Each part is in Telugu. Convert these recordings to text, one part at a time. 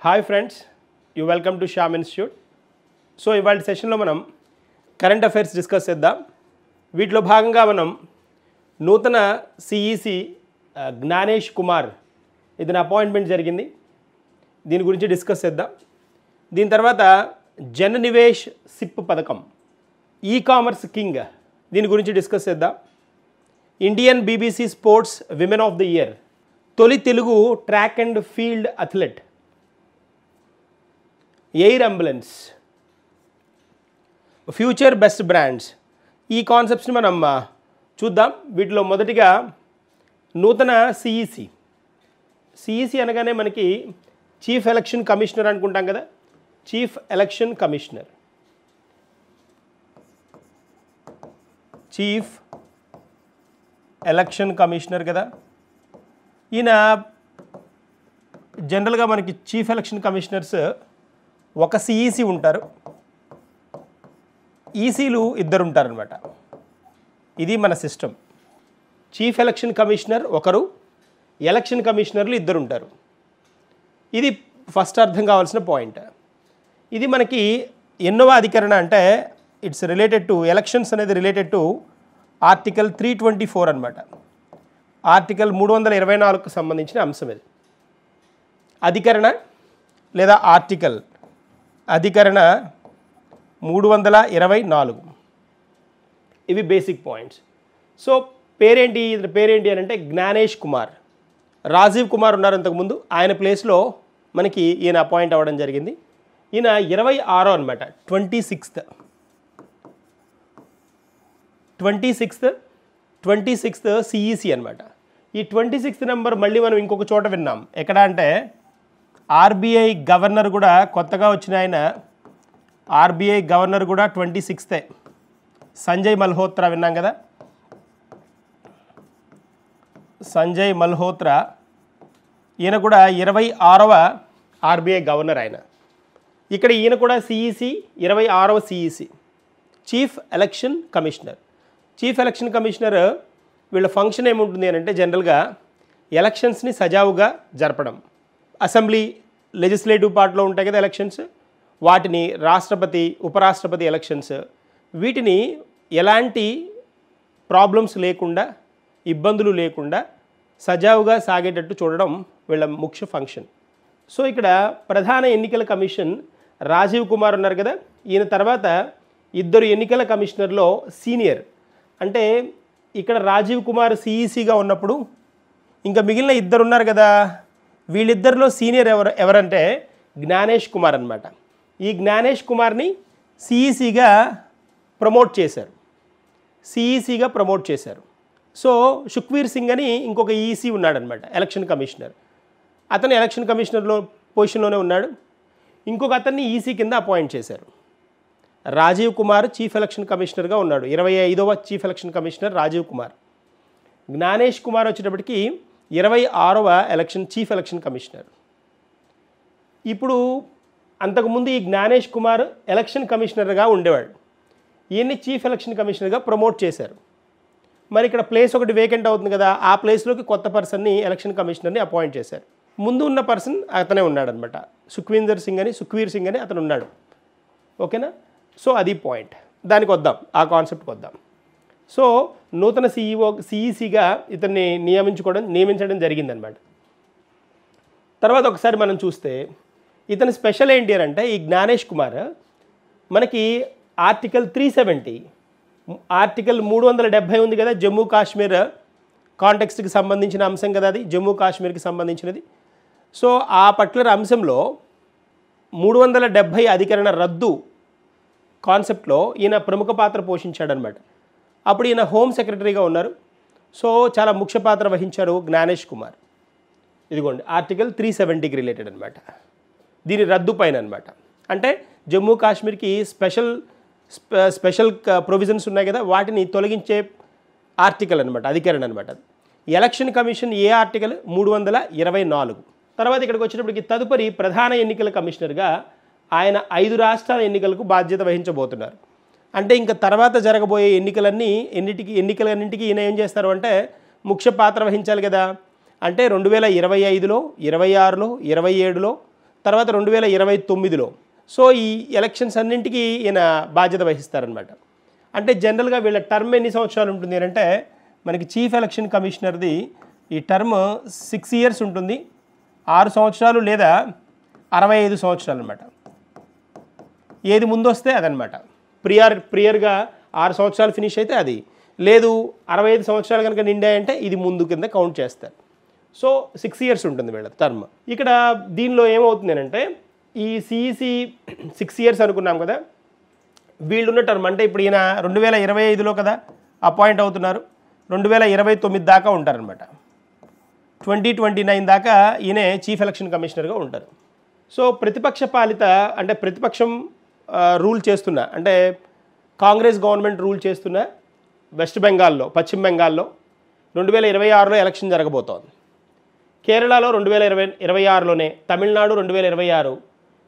Hi friends, you welcome to Shyam institute. So ఇవాళ సెషన్లో మనం కరెంట్ అఫైర్స్ డిస్కస్ చేద్దాం. వీటిలో భాగంగా మనం నూతన సిఈసి జ్ఞానేష్ కుమార్ ఇతని అపాయింట్మెంట్ జరిగింది. దీని గురించి డిస్కస్ చేద్దాం. దీని తర్వాత జన్ నివేష్ సిప్ పథకం, ఈ కామర్స్ కింగ్, దీని గురించి డిస్కస్ చేద్దాం. Indian BBC sports women of the year, తొలి Telugu track and field athlete, air ambulance, future best brands, ఈ కాన్సెప్ట్స్ని మనం చూద్దాం. వీటిలో మొదటిగా నూతన సిఈసి అనగానే మనకి చీఫ్ ఎలక్షన్ కమిషనర్ అనుకుంటాం కదా. Chief election commissioner, chief election commissioner కదా. ఈయన జనరల్గా మనకి చీఫ్ ఎలక్షన్ కమిషనర్స్ ఒక సిఈసి ఉంటారు, ఈసీలు ఇద్దరు ఉంటారనమాట. ఇది మన సిస్టమ్. చీఫ్ ఎలక్షన్ కమిషనర్ ఒకరు, ఎలక్షన్ కమిషనర్లు ఇద్దరు ఉంటారు. ఇది ఫస్ట్ అర్థం కావాల్సిన పాయింట్. ఇది మనకి ఎన్నవ అధికరణ అంటే ఇట్స్ రిలేటెడ్ టు ఎలక్షన్స్ అనేది రిలేటెడ్ టు ఆర్టికల్ 324 అనమాట. ఆర్టికల్ 324కు సంబంధించిన అంశం ఇది. అధికరణ లేదా ఆర్టికల్ అధికరణ 324. ఇవి బేసిక్ పాయింట్స్. సో పేరేంటి అని అంటే జ్ఞానేష్ కుమార్. రాజీవ్ కుమార్ ఉన్నారు అంతకుముందు, ఆయన ప్లేస్లో మనకి ఈయన అపాయింట్ అవ్వడం జరిగింది. ఈయన 26వ అనమాట, 26th సిఈసి అనమాట. ఈ 26th నెంబర్ మళ్ళీ మనం ఇంకొక చోట విన్నాం. ఎక్కడ అంటే ఆర్బీఐ గవర్నర్ కూడా కొత్తగా వచ్చిన ఆయన, ఆర్బీఐ గవర్నర్ కూడా 26th, సంజయ్ మల్హోత్రా విన్నాం కదా. సంజయ్ మల్హోత్రా ఈయన కూడా 26వ ఆర్బీఐ గవర్నర్ ఆయన. ఇక్కడ ఈయన కూడా సిఈసి, 26వ CEC, chief election commissioner. Chief election commissioner వీళ్ళ ఫంక్షన్ ఏముంటుంది అని అంటే జనరల్గా ఎలక్షన్స్ని సజావుగా జరపడం. అసెంబ్లీ, లెజిస్లేటివ్ పార్ట్లో ఉంటాయి కదా ఎలక్షన్స్, వాటిని రాష్ట్రపతి, ఉపరాష్ట్రపతి ఎలక్షన్స్, వీటిని ఎలాంటి ప్రాబ్లమ్స్ లేకుండా, ఇబ్బందులు లేకుండా సజావుగా సాగేటట్టు చూడడం వీళ్ళ ముఖ్య ఫంక్షన్. సో ఇక్కడ ప్రధాన ఎన్నికల కమిషన్ రాజీవ్ కుమార్ ఉన్నారు కదా. ఈయన తర్వాత ఇద్దరు ఎన్నికల కమిషనర్లో సీనియర్, అంటే ఇక్కడ రాజీవ్ కుమార్ సిఈసిగా ఉన్నప్పుడు ఇంకా మిగిలిన ఇద్దరు ఉన్నారు కదా, వీళ్ళిద్దరిలో సీనియర్ ఎవరంటే జ్ఞానేష్ కుమార్ అనమాట. ఈ జ్ఞానేష్ కుమార్ని సిఈసిగా ప్రమోట్ చేశారు. సో సుఖ్వీర్ సింగ్ అని ఇంకొక ఈసీ ఉన్నాడనమాట, ఎలక్షన్ కమిషనర్. అతను ఎలక్షన్ కమిషనర్లో పొజిషన్లోనే ఉన్నాడు. ఇంకొక అతన్ని ఈసీ కింద అపాయింట్ చేశారు. రాజీవ్ కుమార్ చీఫ్ ఎలక్షన్ కమిషనర్గా ఉన్నాడు, 25వ chief election commissioner Rajiv Kumar. Gyanesh Kumar వచ్చేటప్పటికి 26వ చీఫ్ ఎలక్షన్ కమిషనర్. ఇప్పుడు అంతకుముందు ఈ జ్ఞానేష్ కుమార్ ఎలక్షన్ కమిషనర్గా ఉండేవాడు. ఈయన్ని చీఫ్ ఎలక్షన్ కమిషనర్గా ప్రమోట్ చేశారు. మరి ఇక్కడ ప్లేస్ ఒకటి వేకెంట్ అవుతుంది కదా, ఆ ప్లేస్లోకి కొత్త పర్సన్ని, ఎలక్షన్ కమిషనర్ని అపాయింట్ చేశారు. ముందు ఉన్న పర్సన్ అతనే ఉన్నాడనమాట, సుఖ్వీర్ సింగ్ అని అతను ఉన్నాడు. ఓకేనా. సో అది పాయింట్. దానికి వద్దాం, ఆ కాన్సెప్ట్కి వద్దాం. సో నూతన సిఈసిగా ఇతన్ని నియమించడం జరిగిందనమాట. తర్వాత ఒకసారి మనం చూస్తే ఇతని స్పెషల్ ఏంటి అని అంటే, ఈ జ్ఞానేష్ కుమార్ మనకి ఆర్టికల్ 370, ఆర్టికల్ 370 ఉంది కదా, జమ్మూ కాశ్మీర్ కాంటెక్స్ట్కి సంబంధించిన అంశం కదా, అది జమ్మూ కాశ్మీర్కి సంబంధించినది. సో ఆ పర్టికులర్ అంశంలో 370 అధికరణ రద్దు కాన్సెప్ట్లో ఈయన ప్రముఖ పాత్ర పోషించాడనమాట. అప్పుడు ఈయన హోమ్ సెక్రటరీగా ఉన్నారు. సో చాలా ముఖ్య పాత్ర వహించారు జ్ఞానేష్ కుమార్. ఇదిగోండి ఆర్టికల్ 370కి రిలేటెడ్ అనమాట, దీని రద్దు పైన అనమాట. అంటే జమ్మూ కాశ్మీర్కి స్పెషల్ ప్రొవిజన్స్ ఉన్నాయి కదా, వాటిని తొలగించే ఆర్టికల్ అనమాట, అధికరణ అనమాట. ఎలక్షన్ కమిషన్ ఏ ఆర్టికల్ 324. తర్వాత ఇక్కడికి వచ్చేటప్పటికి తదుపరి ప్రధాన ఎన్నికల కమిషనర్గా ఆయన 5 రాష్ట్రాల ఎన్నికలకు బాధ్యత వహించబోతున్నారు. అంటే ఇంకా తర్వాత జరగబోయే ఎన్నికలన్నింటికి ఈయన ఏం చేస్తారు అంటే ముఖ్య పాత్ర వహించాలి కదా. అంటే 2025లో, 26లో, 27లో తర్వాత 2029లో. సో ఈ ఎలక్షన్స్ అన్నింటికి ఈయన బాధ్యత వహిస్తారనమాట. అంటే జనరల్గా వీళ్ళ టర్మ్ ఎన్ని సంవత్సరాలు ఉంటుంది అంటే మనకి చీఫ్ ఎలక్షన్ కమిషనర్ది ఈ టర్మ్ 6 ఇయర్స్ ఉంటుంది, 6 సంవత్సరాలు లేదా 65 సంవత్సరాలు అనమాట. ఏది ముందు వస్తే అదనమాట. ప్రియర్గా 6 సంవత్సరాలు ఫినిష్ అయితే అది, లేదు 65 సంవత్సరాలు కనుక నిండాయంటే ఇది ముందు కింద కౌంట్ చేస్తారు. సో 6 ఇయర్స్ ఉంటుంది వీళ్ళ టర్మ్. ఇక్కడ దీనిలో ఏమవుతుంది అంటే ఈ సిఈసి 6 ఇయర్స్ అనుకున్నాం కదా, వీళ్ళున్న టర్మ్ అంటే ఇప్పుడు ఈయన 2025లో కదా అపాయింట్ అవుతున్నారు, 2029 దాకా ఉంటారనమాట. 2029 దాకా ఈయనే చీఫ్ ఎలక్షన్ కమిషనర్గా ఉంటారు. సో ప్రతిపక్ష పాలిత అంటే ప్రతిపక్షం రూల్ చేస్తున్న అంటే కాంగ్రెస్ గవర్నమెంట్ రూల్ చేస్తున్న వెస్ట్ బెంగాల్లో, పశ్చిమ బెంగాల్లో 2026లో ఎలక్షన్ జరగబోతోంది. కేరళలో 2026లోనే, తమిళనాడు 2026,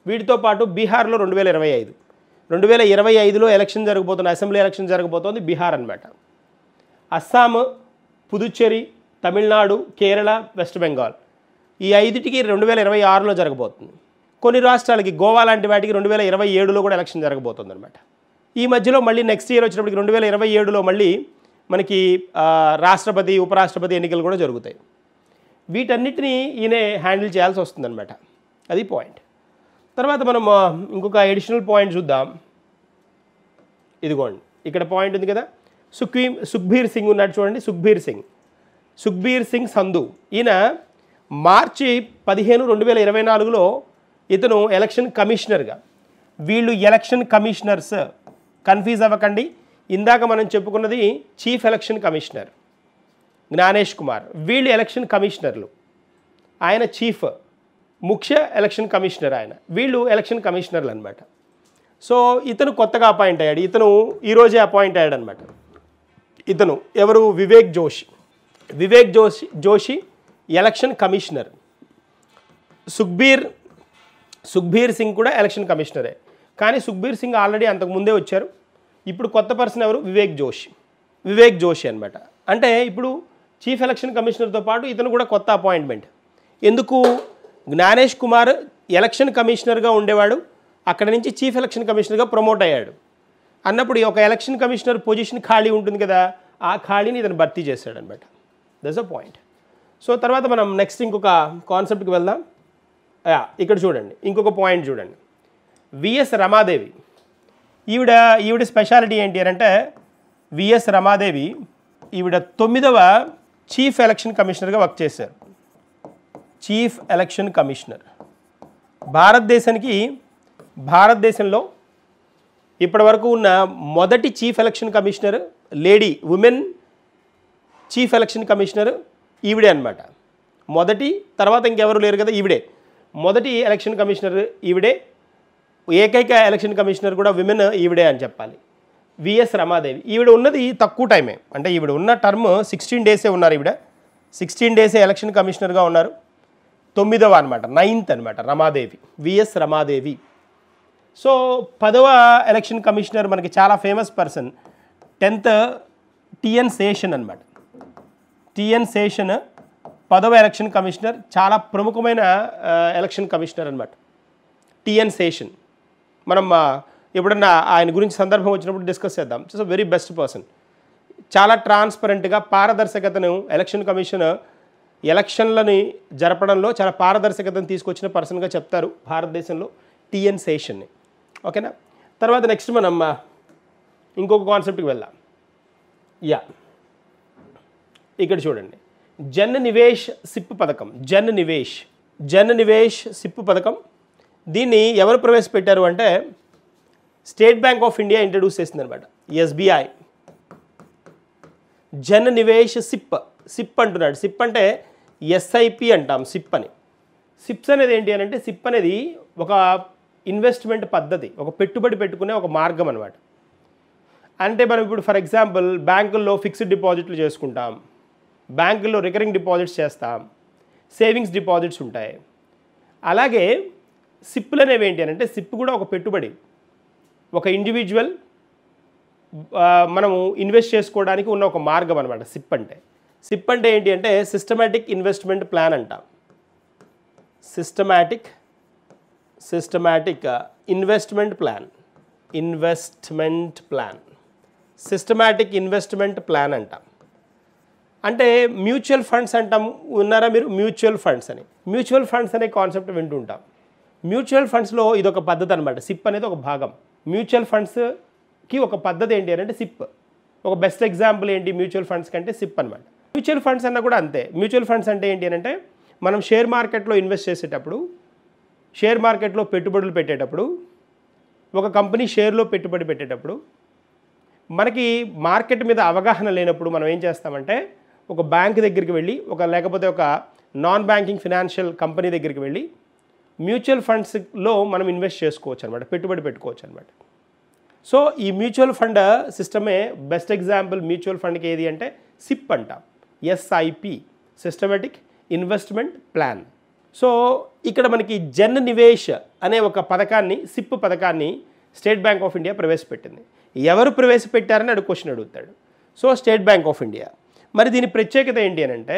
వీటితో పాటు బీహార్లో 2025. 2025లో ఎలక్షన్ జరగబోతున్న అసెంబ్లీ ఎలక్షన్ జరగబోతోంది బీహార్ అనమాట. అస్సాం, పుదుచ్చేరి, తమిళనాడు, కేరళ, వెస్ట్ బెంగాల్ ఈ 5టికి 2026లో జరగబోతుంది. కొన్ని రాష్ట్రాలకి గోవా లాంటి వాటికి 2027లో కూడా ఎలక్షన్ జరగబోతుంది అనమాట. ఈ మధ్యలో మళ్ళీ నెక్స్ట్ ఇయర్ వచ్చినప్పటికి 2027లో మళ్ళీ మనకి రాష్ట్రపతి, ఉపరాష్ట్రపతి ఎన్నికలు కూడా జరుగుతాయి. వీటన్నిటినీ ఈయనే హ్యాండిల్ చేయాల్సి వస్తుందన్నమాట. అది పాయింట్. తర్వాత మనం ఇంకొక ఎడిషనల్ పాయింట్ చూద్దాం. ఇదిగోండి ఇక్కడ పాయింట్ ఉంది కదా, సుఖ్బీర్ సింగ్ ఉన్నాడు చూడండి. సుఖ్బీర్ సింగ్ సంధు ఈయన మార్చి 15, 2024లో ఇతను ఎలక్షన్ కమిషనర్గా. వీళ్ళు ఎలక్షన్ కమిషనర్స్, కన్ఫ్యూజ్ అవ్వకండి. ఇందాక మనం చెప్పుకున్నది chief election commissioner Gyanesh Kumar, వీళ్ళు ఎలక్షన్ కమిషనర్లు. ఆయన చీఫ్, ముఖ్య ఎలక్షన్ కమిషనర్ ఆయన, వీళ్ళు ఎలక్షన్ కమిషనర్లు అనమాట. సో ఇతను కొత్తగా అపాయింట్ అయ్యాడు, ఇతను ఈరోజే అపాయింట్ అయ్యాడు అనమాట. ఇతను ఎవరు? Vivek Joshi election commissioner. సుఖ్బీర్ సింగ్ కూడా ఎలక్షన్ కమిషనరే, కానీ సుఖ్బీర్ సింగ్ ఆల్రెడీ అంతకుముందే వచ్చారు. ఇప్పుడు కొత్త పర్సన్ ఎవరు? వివేక్ జోషి అనమాట. అంటే ఇప్పుడు చీఫ్ ఎలక్షన్ కమిషనర్తో పాటు ఇతను కూడా కొత్త అపాయింట్మెంట్. ఎందుకు? జ్ఞానేష్ కుమార్ ఎలక్షన్ కమిషనర్గా ఉండేవాడు, అక్కడ నుంచి చీఫ్ ఎలక్షన్ కమిషనర్గా ప్రమోట్ అయ్యాడు అన్నప్పుడు ఒక ఎలక్షన్ కమిషనర్ పొజిషన్ ఖాళీ ఉంటుంది కదా, ఆ ఖాళీని ఇతను భర్తీ చేశాడు అనమాట. That's a point. సో తర్వాత మనం నెక్స్ట్ ఇంకొక కాన్సెప్ట్కి వెళ్దాం. ఇక్కడ చూడండి, ఇంకొక పాయింట్ చూడండి. విఎస్ రమాదేవి, ఈవిడ స్పెషాలిటీ ఏంటి అని అంటే, విఎస్ రమాదేవి ఈవిడ 9వ చీఫ్ ఎలక్షన్ కమిషనర్గా వర్క్ చేశారు. చీఫ్ ఎలక్షన్ కమిషనర్ భారతదేశంలో ఇప్పటి వరకు ఉన్న మొదటి chief election commissioner lady, women chief election commissioner ఈవిడే అనమాట. మొదటి, తర్వాత ఇంకెవరు లేరు కదా, ఈవిడే మొదటి ఎలక్షన్ కమిషనర్, ఈవిడే ఏకైక ఎలక్షన్ కమిషనర్ కూడా విమెన్ ఈవిడే అని చెప్పాలి. విఎస్ రమాదేవి ఈవిడ ఉన్నది తక్కువ టైమే, అంటే ఈవిడ ఉన్న టర్మ్ 16 డేసే ఉన్నారు. ఈవిడ 16 డేసే ఎలక్షన్ కమిషనర్గా ఉన్నారు. 9వ అనమాట, 9th అనమాట రమాదేవి, విఎస్ రమాదేవి. సో 10వ ఎలక్షన్ కమిషనర్ మనకి చాలా famous person, 10th TN Seshan అనమాట. టిఎన్ శేషన్ 10వ ఎలక్షన్ కమిషనర్, చాలా ప్రముఖమైన ఎలక్షన్ కమిషనర్ అనమాట టిఎన్ శేషన్. మనం ఎప్పుడన్నా ఆయన గురించి సందర్భం వచ్చినప్పుడు డిస్కస్ చేద్దాం. It's very best person. చాలా ట్రాన్స్పరెంట్గా పారదర్శకతను ఎలక్షన్ కమిషన్ ఎలక్షన్లని జరపడంలో చాలా పారదర్శకతను తీసుకొచ్చిన పర్సన్గా చెప్తారు భారతదేశంలో టిఎన్ శేషన్ని. ఓకేనా? తర్వాత నెక్స్ట్ మనం ఇంకొక కాన్సెప్ట్కి వెళ్దాం. ఇక్కడ చూడండి, జన్ నివేష్ సిప్ పథకం. దీన్ని ఎవరు ప్రవేశపెట్టారు అంటే state bank of India introduce చేసింది అనమాట, ఎస్బీఐ. జన్ నివేష్ సిప్ అంటున్నాడు. సిప్ అంటే ఎస్ఐపి అంటాం, సిప్ అని. సిప్స్ అనేది ఏంటి అని అంటే, సిప్ అనేది ఒక ఇన్వెస్ట్మెంట్ పద్ధతి, ఒక పెట్టుబడి పెట్టుకునే ఒక మార్గం అనమాట. అంటే మనం ఇప్పుడు ఫర్ ఎగ్జాంపుల్ బ్యాంకుల్లో ఫిక్స్డ్ డిపాజిట్లు చేసుకుంటాం, బ్యాంకుల్లో రికరింగ్ డిపాజిట్స్ చేస్తాం, సేవింగ్స్ డిపాజిట్స్ ఉంటాయి. అలాగే సిప్లు అనేవి ఏంటి అని అంటే, సిప్ కూడా ఒక పెట్టుబడి, ఒక ఇండివిజువల్ మనము ఇన్వెస్ట్ చేసుకోవడానికి ఉన్న ఒక మార్గం అనమాట సిప్ అంటే. సిప్ అంటే ఏంటి అంటే సిస్టమాటిక్ ఇన్వెస్ట్మెంట్ ప్లాన్ అంటాం. Systematic systematic investment plan. Investment plan, systematic investment plan అంటాం. అంటే మ్యూచువల్ ఫండ్స్ అంటాం. ఉన్నారా మీరు? మ్యూచువల్ ఫండ్స్ అని, మ్యూచువల్ ఫండ్స్ అనే కాన్సెప్ట్ వింటుంటాం. మ్యూచువల్ ఫండ్స్లో ఇదొక పద్ధతి అనమాట. సిప్ అనేది ఒక భాగం. మ్యూచువల్ ఫండ్స్కి ఒక పద్ధతి ఏంటి అంటే సిప్. ఒక బెస్ట్ ఎగ్జాంపుల్ ఏంటి మ్యూచువల్ ఫండ్స్ కంటే? సిప్ అనమాట. మ్యూచువల్ ఫండ్స్ అన్న కూడా అంతే. మ్యూచువల్ ఫండ్స్ అంటే ఏంటి అంటే మనం షేర్ మార్కెట్లో ఇన్వెస్ట్ చేసేటప్పుడు, షేర్ మార్కెట్లో పెట్టుబడులు పెట్టేటప్పుడు, ఒక కంపెనీ షేర్లో పెట్టుబడి పెట్టేటప్పుడు మనకి మార్కెట్ మీద అవగాహన లేనప్పుడు మనం ఏం చేస్తామంటే ఒక బ్యాంక్ దగ్గరికి వెళ్ళి, లేకపోతే ఒక నాన్ బ్యాంకింగ్ ఫినాన్షియల్ కంపెనీ దగ్గరికి వెళ్ళి మ్యూచువల్ ఫండ్స్లో మనం ఇన్వెస్ట్ చేసుకోవచ్చు అనమాట, పెట్టుబడి పెట్టుకోవచ్చు అనమాట. సో ఈ మ్యూచువల్ ఫండ్ సిస్టమే బెస్ట్ ఎగ్జాంపుల్. మ్యూచువల్ ఫండ్కి ఏది అంటే సిప్ అంటాం. SIP, systematic investment plan. So ఇక్కడ మనకి జన్ నివేష్ అనే ఒక పథకాన్ని, సిప్ పథకాన్ని స్టేట్ బ్యాంక్ ఆఫ్ ఇండియా ప్రవేశపెట్టింది. ఎవరు ప్రవేశపెట్టారని క్వశ్చన్ అడుగుతాడు. So state bank of India. మరి దీని ప్రత్యేకత ఏంటి అని అంటే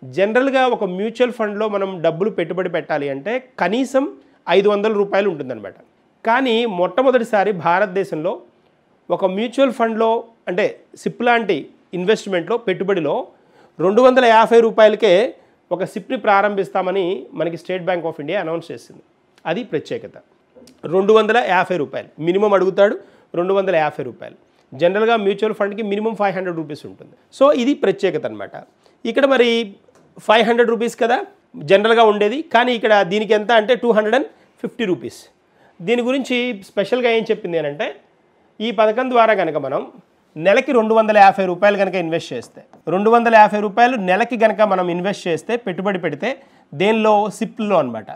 జనరల్గా ఒక మ్యూచువల్ ఫండ్లో మనం డబ్బులు పెట్టుబడి పెట్టాలి అంటే కనీసం 500 రూపాయలు ఉంటుందన్నమాట. కానీ మొట్టమొదటిసారి భారతదేశంలో ఒక మ్యూచువల్ ఫండ్లో అంటే సిప్ లాంటి ఇన్వెస్ట్మెంట్లో పెట్టుబడిలో 250 రూపాయలకే ఒక సిప్ని ప్రారంభిస్తామని మనకి state bank of India announce చేసింది. అది ప్రత్యేకత. 250 రూపాయలు మినిమం అడుగుతాడు. 250 రూపాయలు. జనరల్గా మ్యూచువల్ ఫండ్కి మినిమం 500 రూపీస్ ఉంటుంది. సో ఇది ప్రత్యేకత అనమాట. ఇక్కడ మరి 500 రూపీస్ కదా జనరల్గా ఉండేది, కానీ ఇక్కడ దీనికి ఎంత అంటే 250 రూపీస్. దీని గురించి స్పెషల్గా ఏం చెప్పింది అని అంటే ఈ పథకం ద్వారా కనుక మనం నెలకి 250 రూపాయలు కనుక ఇన్వెస్ట్ చేస్తే, 250 రూపాయలు నెలకి కనుక మనం ఇన్వెస్ట్ చేస్తే, పెట్టుబడి పెడితే దేనిలో? సిప్లో అనమాట.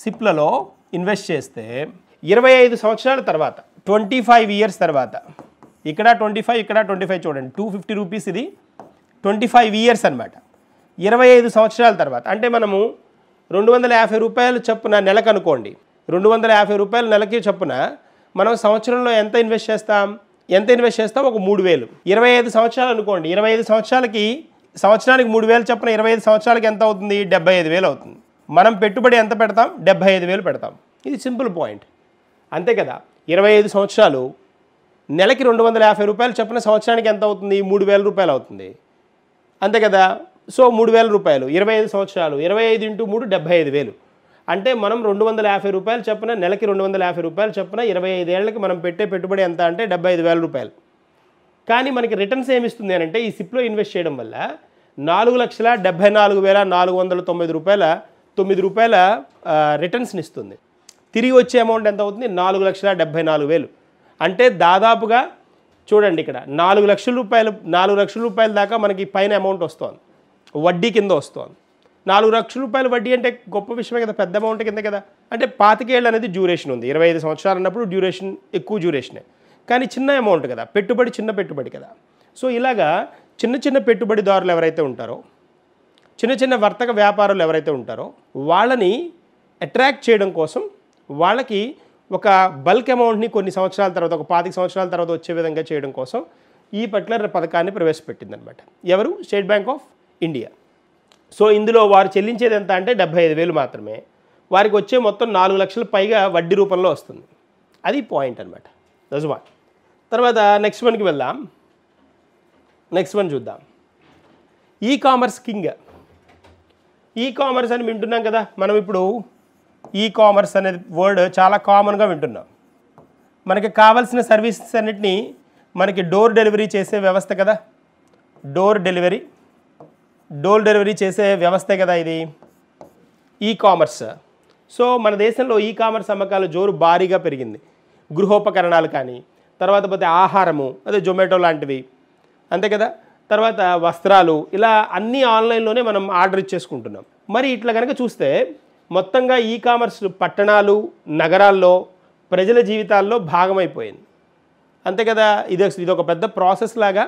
సిప్లలో ఇన్వెస్ట్ చేస్తే 25 సంవత్సరాల తర్వాత, 25 ఇయర్స్ తర్వాత, ఇక్కడ 25 ఇక్కడ 25 చూడండి, 250 రూపీస్ ఇది 25 ఇయర్స్ అనమాట. 25 సంవత్సరాల తర్వాత అంటే మనము 250 రూపాయలు చొప్పున నెలకు అనుకోండి, 250 రూపాయలు నెలకి చొప్పున మనం సంవత్సరంలో ఎంత ఇన్వెస్ట్ చేస్తాం? ఒక 3000. 25 సంవత్సరాలు అనుకోండి, 25 సంవత్సరాలకి సంవత్సరానికి 3000 చొప్పున 25 సంవత్సరాలకి ఎంత అవుతుంది? 75,000 అవుతుంది. మనం పెట్టుబడి ఎంత పెడతాం? 75,000 పెడతాం. ఇది సింపుల్ పాయింట్, అంతే కదా. 25 సంవత్సరాలు నెలకి 250 రూపాయలు చొప్పున సంవత్సరానికి ఎంత అవుతుంది? 3000 రూపాయలు అవుతుంది, అంతే కదా. సో 3000 రూపాయలు 25 సంవత్సరాలు, 25 × 3 75,000. అంటే మనం 250 రూపాయలు చొప్పున నెలకి 250 రూపాయలు చొప్పున 25 ఏళ్ళకి మనం పెట్టే పెట్టుబడి ఎంత అంటే 75,000 రూపాయలు. కానీ మనకి రిటర్న్స్ ఏమిస్తుంది అని అంటే ఈ సిప్లో ఇన్వెస్ట్ చేయడం వల్ల 4,74,490 రూపాయల 9 రూపాయల రిటర్న్స్ని ఇస్తుంది. తిరిగి వచ్చే అమౌంట్ ఎంత అవుతుంది? 4,74,000. అంటే దాదాపుగా చూడండి ఇక్కడ 4 లక్షల రూపాయల దాకా మనకి పైన అమౌంట్ వస్తుంది, వడ్డీ కింద వస్తుంది. 4 లక్షల రూపాయలు వడ్డీ అంటే గొప్ప విషయమే కదా, పెద్ద అమౌంట్ కింద కదా. అంటే 25 ఏళ్ళు అనేది డ్యూరేషన్ ఉంది. 25 సంవత్సరాలు అన్నప్పుడు డ్యూరేషన్ ఎక్కువ డ్యూరేషనే, కానీ చిన్న అమౌంట్ కదా, పెట్టుబడి చిన్న పెట్టుబడి కదా. సో ఇలాగా చిన్న పెట్టుబడిదారులు ఎవరైతే ఉంటారో, చిన్న వర్తక వ్యాపారులు ఎవరైతే ఉంటారో వాళ్ళని అట్రాక్ట్ చేయడం కోసం వాళ్ళకి ఒక బల్క్ అమౌంట్ని కొన్ని సంవత్సరాల తర్వాత, ఒక 25 సంవత్సరాల తర్వాత వచ్చే విధంగా చేయడం కోసం ఈ పర్టికులర్ పథకాన్ని ప్రవేశపెట్టిందనమాట. ఎవరు? State bank of India. So ఇందులో వారు చెల్లించేది ఎంత అంటే 75,000 మాత్రమే. వారికి వచ్చే మొత్తం 4 లక్షల పైగా వడ్డీ రూపంలో వస్తుంది. అది పాయింట్ అనమాట. That's one. తర్వాత నెక్స్ట్ వన్కి వెళ్దాం. నెక్స్ట్ వన్ చూద్దాం. E commerce king. E commerce అని వింటున్నాం కదా మనం. ఇప్పుడు ఈ కామర్స్ అనే వర్డ్ చాలా కామన్గా వింటున్నాం. మనకి కావాల్సిన సర్వీసెస్ అన్నిటినీ మనకి డోర్ డెలివరీ చేసే వ్యవస్థ కదా. డోర్ డెలివరీ చేసే వ్యవస్థే కదా ఇది ఈ కామర్స్. సో మన దేశంలో ఈ కామర్స్ అమ్మకాల జోరు భారీగా పెరిగింది. గృహోపకరణాలు కానీ, తర్వాత పోతే ఆహారము, అదే జొమాటో లాంటివి, అంతే కదా. తర్వాత వస్త్రాలు, ఇలా అన్నీ ఆన్లైన్లోనే మనం ఆర్డర్ ఇచ్చేసుకుంటున్నాం. మరి ఇట్లా కనుక చూస్తే మొత్తంగా ఈ కామర్స్ పట్టణాలు, నగరాల్లో ప్రజల జీవితాల్లో భాగమైపోయింది, అంతే కదా. ఇదొక పెద్ద ప్రాసెస్ లాగా.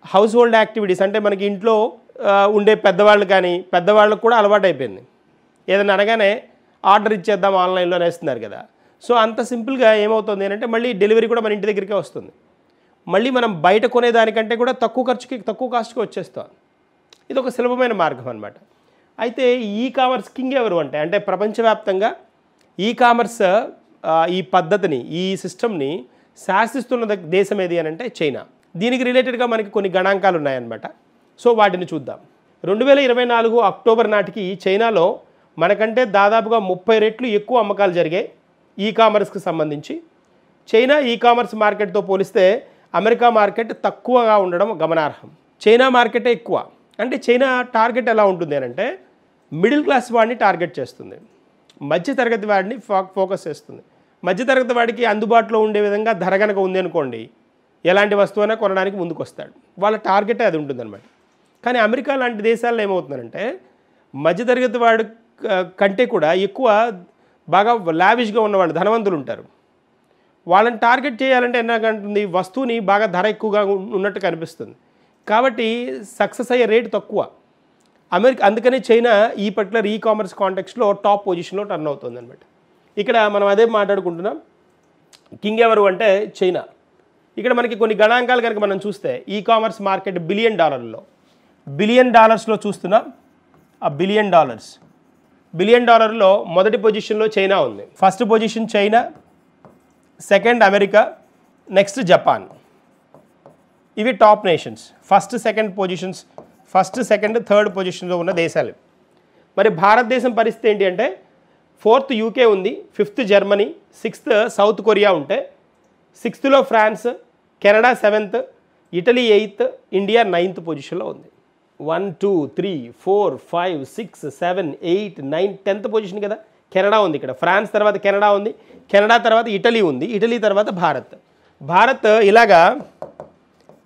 హౌస్ హోల్డ్ యాక్టివిటీస్ అంటే మనకి ఇంట్లో ఉండే పెద్దవాళ్ళు కానీ, పెద్దవాళ్ళకు కూడా అలవాటు అయిపోయింది. ఏదైనా అనగానే ఆర్డర్ ఇచ్చేద్దాం ఆన్లైన్లో వేస్తున్నారు కదా. సో అంత సింపుల్గా ఏమవుతుంది అంటే మళ్ళీ డెలివరీ కూడా మన ఇంటి దగ్గరికే వస్తుంది. మళ్ళీ మనం బయట కొనేదానికంటే కూడా తక్కువ కాస్ట్కి వచ్చేస్తాం. ఇది ఒక సులభమైన మార్గం అనమాట. అయితే ఈ కామర్స్ కింగ్ ఎవరు అంటే ప్రపంచవ్యాప్తంగా ఈ కామర్స్ ఈ పద్ధతిని ఈ సిస్టమ్ని శాసిస్తున్న దేశం ఏది అని అంటే చైనా. దీనికి రిలేటెడ్గా మనకి కొన్ని గణాంకాలు ఉన్నాయన్నమాట. సో వాటిని చూద్దాం. 2024 అక్టోబర్ నాటికి చైనాలో మనకంటే దాదాపుగా 30 రెట్లు ఎక్కువ అమ్మకాలు జరిగాయి ఈ కామర్స్కి సంబంధించి. చైనా ఈ కామర్స్ మార్కెట్తో పోలిస్తే అమెరికా మార్కెట్ తక్కువగా ఉండడం గమనార్హం. చైనా మార్కెటే ఎక్కువ. అంటే చైనా టార్గెట్ ఎలా ఉంటుంది అని అంటే మిడిల్ క్లాస్ వాడిని టార్గెట్ చేస్తుంది, మధ్యతరగతి వాడిని ఫోకస్ చేస్తుంది. మధ్యతరగతి వాడికి అందుబాటులో ఉండే విధంగా ధర కనుక ఉంది అనుకోండి, ఎలాంటి వస్తువైనా కొనడానికి ముందుకు వస్తాడు. వాళ్ళ టార్గెటే అది ఉంటుందన్నమాట. కానీ అమెరికా లాంటి దేశాల్లో ఏమవుతుందంటే మధ్యతరగతి వాడు కంటే కూడా ఎక్కువ బాగా లావిష్గా ఉన్నవాళ్ళు ధనవంతులు ఉంటారు. వాళ్ళని టార్గెట్ చేయాలంటే ఎలాగంటుంది, వస్తువుని బాగా ధర ఎక్కువగా ఉన్నట్టు కనిపిస్తుంది. కాబట్టి సక్సెస్ అయ్యే రేటు తక్కువ. అందుకనే చైనా ఈ పర్టికులర్ ఈ కామర్స్ కాంటెక్స్లో టాప్ పొజిషన్లో టర్న్ అవుతుంది అనమాట. ఇక్కడ మనం అదే మాట్లాడుకుంటున్నాం. కింగ్ ఎవరు అంటే చైనా. ఇక్కడ మనకి కొన్ని గణాంకాలు కనుక మనం చూస్తే ఈ కామర్స్ మార్కెట్ $1 బిలియన్ డాలర్స్లో చూస్తున్నాం. ఆ $1 బిలియన్ మొదటి పొజిషన్లో చైనా ఉంది. First position China, second America, next Japan. ఇవి top nations. First second third పొజిషన్లో ఉన్న దేశాలు. మరి భారతదేశం పరిస్థితి ఏంటి అంటే 4th యూకే ఉంది, 5th Germany, 6th south Korea ఉంటే 6th France, Canada 7th, Italy 8th, India 9th పొజిషన్లో ఉంది. 1 2 3 4 5 6 7 8 9 10th పొజిషన్ కదా. కెనడా ఉంది ఇక్కడ. ఫ్రాన్స్ తర్వాత కెనడా ఉంది, కెనడా తర్వాత ఇటలీ ఉంది, ఇటలీ తర్వాత భారత్ ఇలాగా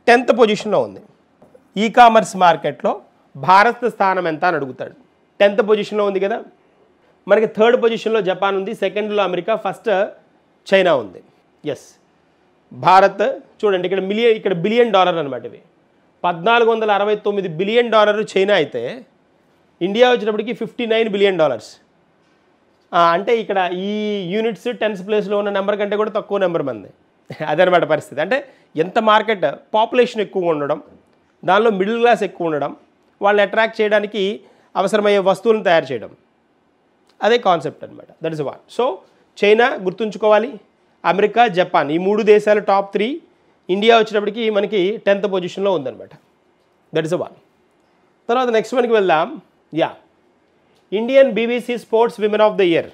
10th పొజిషన్లో ఉంది. ఈ కామర్స్ మార్కెట్లో భారత్ స్థానం ఎంత అని అడుగుతాడు. 10th పొజిషన్లో ఉంది కదా. మనకి థర్డ్ పొజిషన్లో జపాన్ ఉంది, సెకండ్లో అమెరికా, ఫస్ట్ చైనా ఉంది. ఎస్, భారత్ చూడండి ఇక్కడ $1 బిలియన్ అనమాట. ఇవి $1469 బిలియన్ చైనా అయితే ఇండియా వచ్చేటప్పటికి $59 బిలియన్. అంటే ఇక్కడ ఈ యూనిట్స్ 10th ప్లేస్లో ఉన్న నెంబర్ కంటే కూడా తక్కువ నెంబర్ మంది. అదనమాట పరిస్థితి. అంటే ఎంత మార్కెట్ పాపులేషన్ ఎక్కువగా ఉండడం, దానిలో మిడిల్ క్లాస్ ఎక్కువ ఉండడం, వాళ్ళని అట్రాక్ట్ చేయడానికి అవసరమయ్యే వస్తువులను తయారు చేయడం, అదే కాన్సెప్ట్ అనమాట. That is one. So China గుర్తుంచుకోవాలి, అమెరికా, జపాన్ ఈ 3 దేశాలు టాప్ 3. ఇండియా వచ్చేటప్పటికి మనకి 10th పొజిషన్లో ఉందన్నమాట. That is one. తర్వాత నెక్స్ట్ మనకి వెళ్దాం. Indian BBC sports women of the year.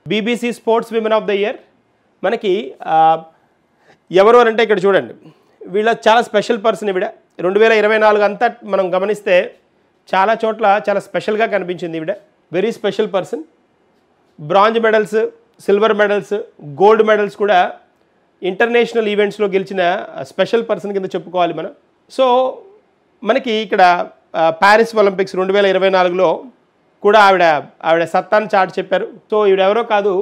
BBC sports women of the year మనకి ఎవరు అంటే ఇక్కడ చూడండి, వీళ్ళ చాలా స్పెషల్ పర్సన్. ఈవిడ 2024 అంతా మనం గమనిస్తే చాలా చోట్ల చాలా స్పెషల్గా కనిపించింది. ఈవిడ very special person. Bronze medals, silver medals, gold medals కూడా ఇంటర్నేషనల్ ఈవెంట్స్లో గెలిచిన స్పెషల్ పర్సన్ కింద చెప్పుకోవాలి మనం. సో మనకి ఇక్కడ ప్యారిస్ ఒలింపిక్స్ 2024లో కూడా ఆవిడ సత్తాన్ని చాటి చెప్పారు. సో ఈవిడెవరో కాదు,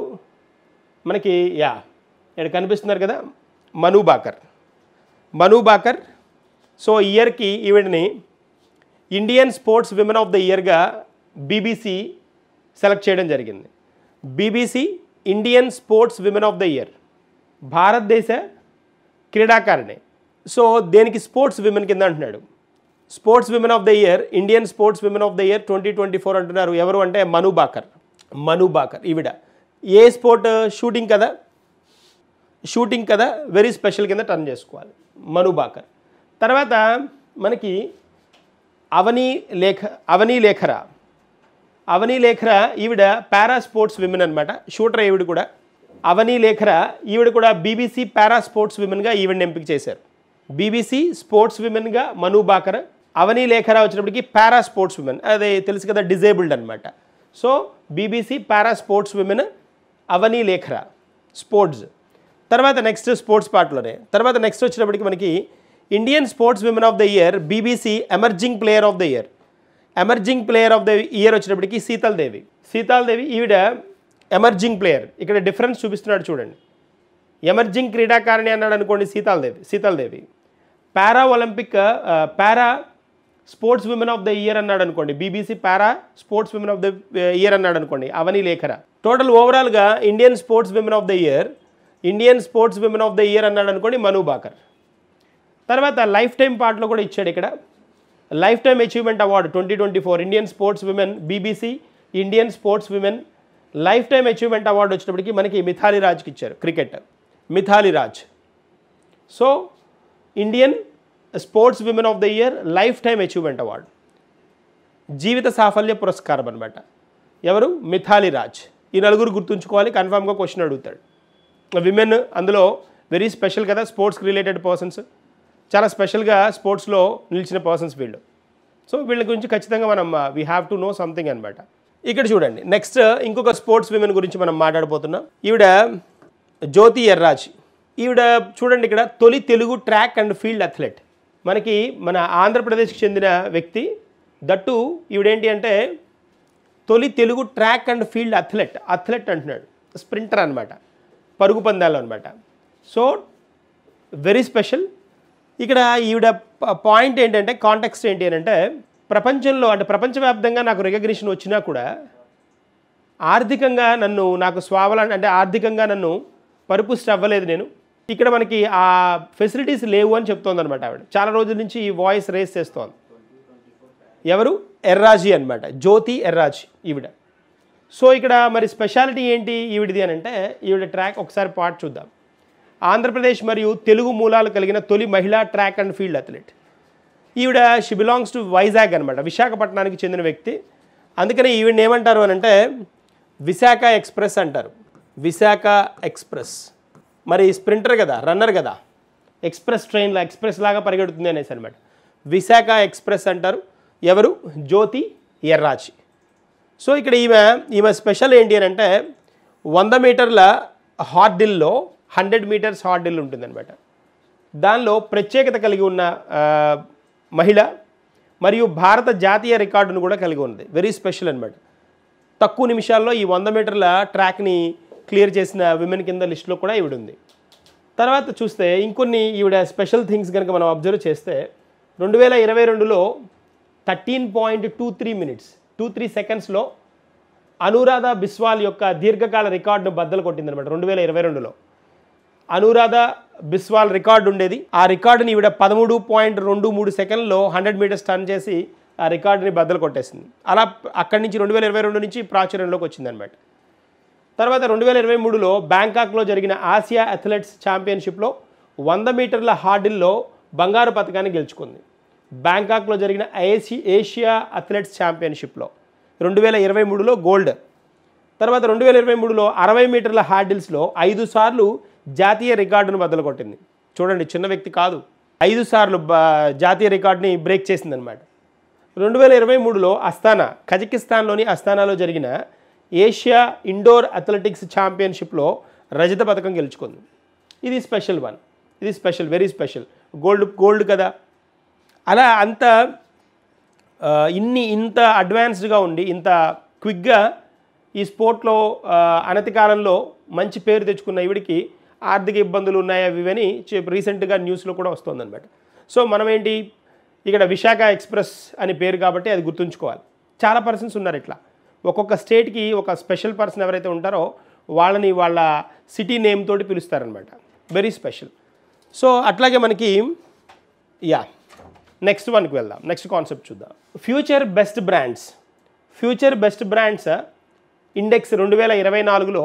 మనకి ఇక్కడ కనిపిస్తున్నారు కదా, మను బాకర్. సో ఇయర్కి ఈవిడని Indian sports women of the ఇయర్గా BBC సెలెక్ట్ చేయడం జరిగింది. BBC Indian sports women of the year, భారతదేశ క్రీడాకారిణి. సో దేనికి స్పోర్ట్స్ విమెన్ కింద అంటున్నాడు. Sports women of the year, Indian sports women of the year 2024 అంటున్నారు. ఎవరు అంటే మను బాకర్. ఈవిడ ఏ స్పోర్ట్? షూటింగ్ కదా, వెరీ స్పెషల్ కింద టర్న్ చేసుకోవాలి మను బాకర్. తర్వాత మనకి అవనీ లేఖరా ఈవిడ పారా స్పోర్ట్స్ విమెన్ అనమాట. షూటర్ ఈవిడ కూడా. అవనీ లేఖరా ఈవిడ కూడా BBC పారా స్పోర్ట్స్ విమెన్గా ఈవిడని ఎంపిక చేశారు. BBC స్పోర్ట్స్ విమెన్గా మను బాకర్. అవనీ లేఖరా వచ్చినప్పటికి పారా స్పోర్ట్స్ విమెన్, అదే తెలుసు కదా, డిజేబుల్డ్ అనమాట. So BBC para sports women Avani Lekhara sports. తర్వాత నెక్స్ట్ స్పోర్ట్స్ పార్ట్లోనే తర్వాత నెక్స్ట్ వచ్చినప్పటికి మనకి Indian sports women of the year BBC emerging player of the year. Emerging player of the year వచ్చినప్పటికి శీతల్ దేవి. ఈవిడ ఎమర్జింగ్ ప్లేయర్. ఇక్కడ డిఫరెన్స్ చూపిస్తున్నాడు చూడండి. ఎమర్జింగ్ క్రీడాకారిణి అన్నాడు అనుకోండి Sheetal Devi. Para sports women of the year అన్నాడు అనుకోండి, BBC para sports women of the year అన్నాడు అనుకోండి, అవనీ లేఖరా. టోటల్ ఓవరాల్గా Indian sports women of the year అన్నాడు అనుకోండి మను బాకర్. తర్వాత లైఫ్ టైం పార్ట్లో కూడా ఇచ్చాడు ఇక్కడ. Life time achievement award 2024 Indian sports women BBC Indian sports women life time achievement award వచ్చినప్పటికీ మనకి మిథాలీ రాజ్కి ఇచ్చారు, cricket Mithali Raj. So Indian sports women of the year life time achievement award, జీవిత సాఫల్య పురస్కారం అనమాట. ఎవరు? మిథాలీ రాజ్. ఈ నలుగురు గుర్తుంచుకోవాలి, కన్ఫామ్గా క్వశ్చన్ అడుగుతాడు. విమెన్ అందులో వెరీ స్పెషల్ కదా, స్పోర్ట్స్కి రిలేటెడ్ పర్సన్స్, చాలా స్పెషల్గా స్పోర్ట్స్లో నిలిచిన పర్సన్స్ వీళ్ళు. సో వీళ్ళ గురించి ఖచ్చితంగా మనం we have to know something అనమాట. ఇక్కడ చూడండి, నెక్స్ట్ ఇంకొక స్పోర్ట్స్ విమెన్ గురించి మనం మాట్లాడబోతున్నాం. ఈవిడ జ్యోతి ఎర్రాజ్. ఈవిడ చూడండి ఇక్కడ తొలి Telugu track and field athlete. మనకి మన ఆంధ్రప్రదేశ్కి చెందిన వ్యక్తి, దట్టు ఈవిడేంటి అంటే తొలి Telugu track and field athlete అంటున్నాడు, స్ప్రింటర్ అనమాట, పరుగు పందాలు అనమాట. So very special. ఇక్కడ ఈవిడ పాయింట్ ఏంటంటే, కాంటెక్స్ట్ ఏంటి అని అంటే, ప్రపంచంలో అంటే ప్రపంచవ్యాప్తంగా నాకు రికగ్నిషన్ వచ్చినా కూడా ఆర్థికంగా నాకు అంటే ఆర్థికంగా నన్ను పరిపుష్టి అవ్వలేదు నేను. ఇక్కడ మనకి ఆ ఫెసిలిటీస్ లేవు అని చెప్తోంది అనమాట ఆవిడ. చాలా రోజుల నుంచి ఈ వాయిస్ రేస్ చేస్తోంది. ఎవరు? ఎర్రాజీ అనమాట, జ్యోతి ఎర్రాజ్ ఈవిడ. సో ఇక్కడ మరి స్పెషాలిటీ ఏంటి ఈవిడిది అని అంటే, ఈవిడ ట్రాక్ ఒకసారి పార్ట్ చూద్దాం. ఆంధ్రప్రదేశ్ మరియు తెలుగు మూలాలు కలిగిన తొలి మహిళా ట్రాక్ అండ్ ఫీల్డ్ అథ్లెట్ ఈవిడ. షీ బిలాంగ్స్ టు వైజాగ్ అనమాట, విశాఖపట్నానికి చెందిన వ్యక్తి. అందుకని ఈవిడని ఏమంటారు అని అంటే విశాఖ ఎక్స్ప్రెస్ అంటారు, విశాఖ ఎక్స్ప్రెస్. మరి స్ప్రింటర్ కదా, రన్నర్ కదా, ఎక్స్ప్రెస్ ట్రైన్లో ఎక్స్ప్రెస్ లాగా పరిగెడుతుంది అనేసి అనమాట, విశాఖ ఎక్స్ప్రెస్ అంటారు. ఎవరు? జ్యోతి ఎర్రాజ్. సో ఇక్కడ ఈమె స్పెషల్ ఏంటి అని అంటే 100 మీటర్ల హార్డిల్లో 100 మీటర్స్ హార్డిల్ ఉంటుందన్నమాట. దానిలో ప్రత్యేకత కలిగి ఉన్న మహిళ మరియు భారత జాతీయ రికార్డును కూడా కలిగి ఉన్నది. వెరీ స్పెషల్ అనమాట. తక్కువ నిమిషాల్లో ఈ 100 మీటర్ల ట్రాక్ని క్లియర్ చేసిన విమెన్ కింద లిస్టులో కూడా ఈవిడ ఉంది. తర్వాత చూస్తే ఇంకొన్ని ఈవిడ స్పెషల్ థింగ్స్ కనుక మనం అబ్జర్వ్ చేస్తే 2022లో 13.23 మినిట్స్ 23 సెకండ్స్లో అనురాధ బిస్వాల్ యొక్క దీర్ఘకాల రికార్డును బద్దలు కొట్టిందనమాట. 2022లో అనురాధ బిస్వాల్ రికార్డు ఉండేది. ఆ రికార్డుని ఈవిడ 13.23 సెకండ్లో 100 మీటర్స్ టర్న్ చేసి ఆ రికార్డుని బద్దలు కొట్టేసింది. అలా అక్కడి నుంచి 2022 నుంచి ప్రాచుర్యంలోకి వచ్చిందనమాట. తర్వాత 2023లో బ్యాంకాక్లో జరిగిన ఆసియా అథ్లెట్స్ ఛాంపియన్షిప్లో 100 మీటర్ల హార్డిల్లో బంగారు పథకాన్ని గెలుచుకుంది. బ్యాంకాక్లో జరిగిన ఏషియా అథ్లెట్స్ ఛాంపియన్షిప్లో 2023లో గోల్డ్. తర్వాత 2023లో 60 మీటర్ల హార్డిల్స్లో 5 సార్లు జాతీయ రికార్డును బద్దలు కొట్టింది. చూడండి, చిన్న వ్యక్తి కాదు, 5 సార్లు జాతీయ రికార్డుని బ్రేక్ చేసిందనమాట. 2023లో అస్తానా, కజకిస్తాన్లోని అస్తానాలో జరిగిన ఏషియా ఇండోర్ అథ్లెటిక్స్ ఛాంపియన్షిప్లో రజత పథకం గెలుచుకుంది. ఇది స్పెషల్ వన్, ఇది స్పెషల్, వెరీ స్పెషల్. గోల్డ్ కదా. అలా ఇంత అడ్వాన్స్డ్గా ఉండి ఇంత క్విక్గా ఈ స్పోర్ట్లో అనతి కాలంలో మంచి పేరు తెచ్చుకున్న ఈవిడికి ఆర్థిక ఇబ్బందులు ఉన్నాయా ఇవని రీసెంట్గా న్యూస్లో కూడా వస్తుందన్నమాట. సో మనం ఏంటి, ఇక్కడ విశాఖ ఎక్స్ప్రెస్ అని పేరు కాబట్టి అది గుర్తుంచుకోవాలి. చాలా పర్సన్స్ ఉన్నారు ఇట్లా, ఒక్కొక్క స్టేట్కి ఒక స్పెషల్ పర్సన్ ఎవరైతే ఉంటారో వాళ్ళని వాళ్ళ సిటీ నేమ్ తోటి పిలుస్తారనమాట. Very special. సో అట్లాగే మనకి నెక్స్ట్ వన్కి వెళ్దాం, నెక్స్ట్ కాన్సెప్ట్ చూద్దాం. ఫ్యూచర్ బెస్ట్ బ్రాండ్స్ ఇండెక్స్ 2024లో,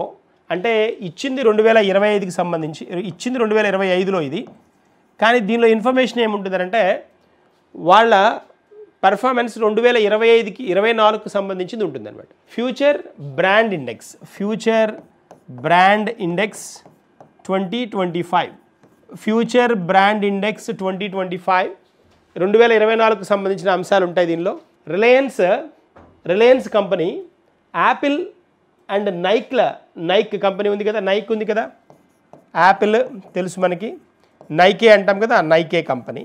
అంటే ఇచ్చింది 2025కి సంబంధించి, ఇచ్చింది 2025లో ఇది. కానీ దీనిలో ఇన్ఫర్మేషన్ ఏముంటుందంటే వాళ్ళ పర్ఫార్మెన్స్ 2025కి 24కు సంబంధించింది ఉంటుందన్నమాట. Future brand index 2025, future brand index 2025 2024కు సంబంధించిన అంశాలు ఉంటాయి దీనిలో. Reliance company, Apple and Nike company ఉంది కదా, నైక్ ఉంది కదా, యాపిల్ తెలుసు మనకి, నైకే అంటాం కదా, నైకే కంపెనీ.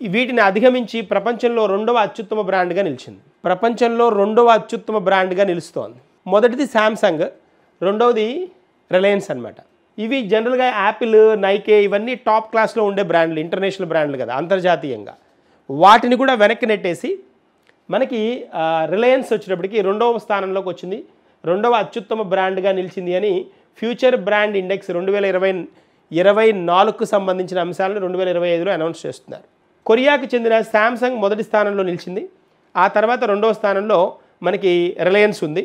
వీటిని అధిగమించి ప్రపంచంలో 2వ అత్యుత్తమ బ్రాండ్గా నిలిచింది. ప్రపంచంలో 2వ అత్యుత్తమ బ్రాండ్గా నిలుస్తోంది. మొదటిది శాంసంగ్, రెండవది రిలయన్స్ అనమాట. ఇవి జనరల్గా యాపిల్, నైకే ఇవన్నీ టాప్ క్లాస్లో ఉండే బ్రాండ్లు, ఇంటర్నేషనల్ బ్రాండ్లు కదా, అంతర్జాతీయంగా. వాటిని కూడా వెనక్కి నెట్టేసి మనకి రిలయన్స్ వచ్చినప్పటికీ 2వ స్థానంలోకి వచ్చింది, 2వ అత్యుత్తమ బ్రాండ్గా నిలిచింది అని ఫ్యూచర్ బ్రాండ్ ఇండెక్స్ 2024కు సంబంధించిన అంశాలను 2025లో అనౌన్స్ చేస్తున్నారు. కొరియాకు చెందిన శాంసంగ్ మొదటి స్థానంలో నిలిచింది. ఆ తర్వాత 2వ స్థానంలో మనకి రిలయన్స్ ఉంది.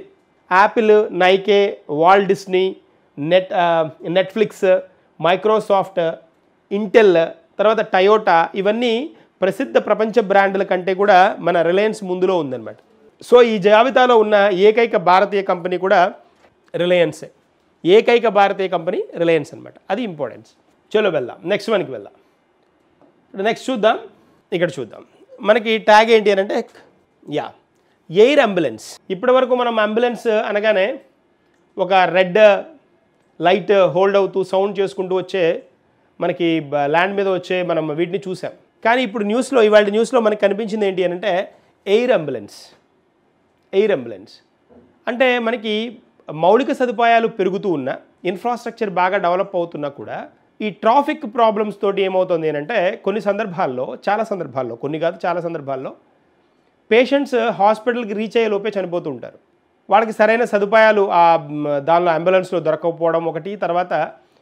Apple, Nike, Walt Disney, Netflix, Microsoft, Intel, తర్వాత టయోటా, ఇవన్నీ ప్రసిద్ధ ప్రపంచ బ్రాండ్ల కంటే కూడా మన రిలయన్స్ ముందులో ఉందన్నమాట. సో ఈ జాబితాలో ఉన్న ఏకైక భారతీయ కంపెనీ కూడా రిలయన్సే. ఏకైక భారతీయ కంపెనీ రిలయన్స్ అనమాట. అది ఇంపార్టెన్స్. చలో వెళ్దాం, నెక్స్ట్ వన్కి వెళ్దాం. నెక్స్ట్ చూద్దాం, ఇక్కడ చూద్దాం. మనకి ట్యాగ్ ఏంటి అని అంటే ఎయిర్ అంబులెన్స్. ఇప్పటి వరకు మనం అంబులెన్స్ అనగానే ఒక రెడ్ లైట్ హోల్డ్ అవుతూ సౌండ్ చేసుకుంటూ వచ్చే మనకి ల్యాండ్ మీద వచ్చే మనం వీటిని చూసాం. కానీ ఇప్పుడు ఇవాళ న్యూస్లో మనకు కనిపించింది ఏంటి అని అంటే ఎయిర్ అంబులెన్స్. ఎయిర్ అంబులెన్స్ అంటే మనకి మౌలిక సదుపాయాలు పెరుగుతూ ఉన్నా, ఇన్ఫ్రాస్ట్రక్చర్ బాగా డెవలప్ అవుతున్నా కూడా ఈ ట్రాఫిక్ ప్రాబ్లమ్స్ తోటి ఏమవుతుంది అని అంటే కొన్ని సందర్భాల్లో, చాలా సందర్భాల్లో పేషెంట్స్ హాస్పిటల్కి రీచ్ అయ్యే లోపే చనిపోతూ ఉంటారు. వాళ్ళకి సరైన సదుపాయాలు దానిలో అంబులెన్స్లో దొరకకపోవడం ఒకటి, తర్వాత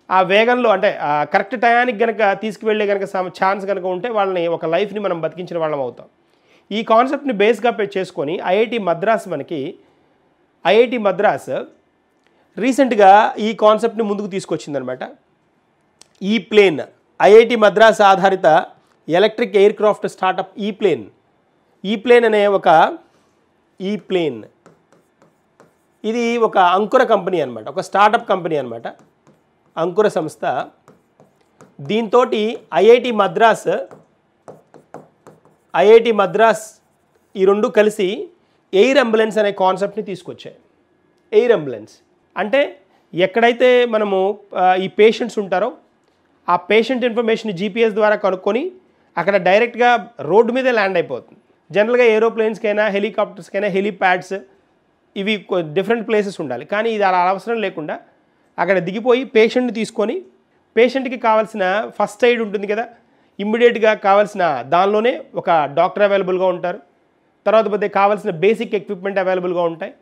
ఆ వేగంలో అంటే కరెక్ట్ టయానికి కనుక తీసుకువెళ్ళే కనుక ఛాన్స్ కనుక ఉంటే వాళ్ళని ఒక లైఫ్ని మనం బతికించిన వాళ్ళం అవుతాం. ఈ కాన్సెప్ట్ని బేస్గా చేసుకొని ఐఐటి మద్రాస్ రీసెంట్గా ఈ కాన్సెప్ట్ని ముందుకు తీసుకొచ్చిందనమాట. ఈ ప్లేన్, ఐఐటి మద్రాస్ ఆధారిత ఎలక్ట్రిక్ ఎయిర్ క్రాఫ్ట్ స్టార్టప్ ఈ ప్లేన్ అనే ఒక ఇది ఒక అంకుర కంపెనీ అనమాట, ఒక స్టార్టప్ కంపెనీ అనమాట, అంకుర సంస్థ. దీంతో ఐఐటి మద్రాస్ ఈ రెండు కలిసి ఎయిర్ అంబులెన్స్ అనే కాన్సెప్ట్ని తీసుకొచ్చాయి. ఎయిర్ అంబులెన్స్ అంటే ఎక్కడైతే మనము ఈ పేషెంట్స్ ఉంటారో ఆ పేషెంట్ ఇన్ఫర్మేషన్ జీపీఎస్ ద్వారా కనుక్కొని అక్కడ డైరెక్ట్గా రోడ్డు మీదే ల్యాండ్ అయిపోతుంది. జనరల్గా ఏరోప్లేన్స్కైనా హెలికాప్టర్స్కైనా హెలిప్యాడ్స్ ఇవి డిఫరెంట్ ప్లేసెస్ ఉండాలి. కానీ ఇది అలా అవసరం లేకుండా అక్కడ దిగిపోయి పేషెంట్ని తీసుకొని పేషెంట్కి కావాల్సిన ఫస్ట్ ఎయిడ్ ఉంటుంది కదా, ఇమ్మీడియట్గా కావాల్సిన దానిలోనే ఒక డాక్టర్ అవైలబుల్గా ఉంటారు. తర్వాత పోతే కావాల్సిన బేసిక్ ఎక్విప్మెంట్ అవైలబుల్గా ఉంటాయి.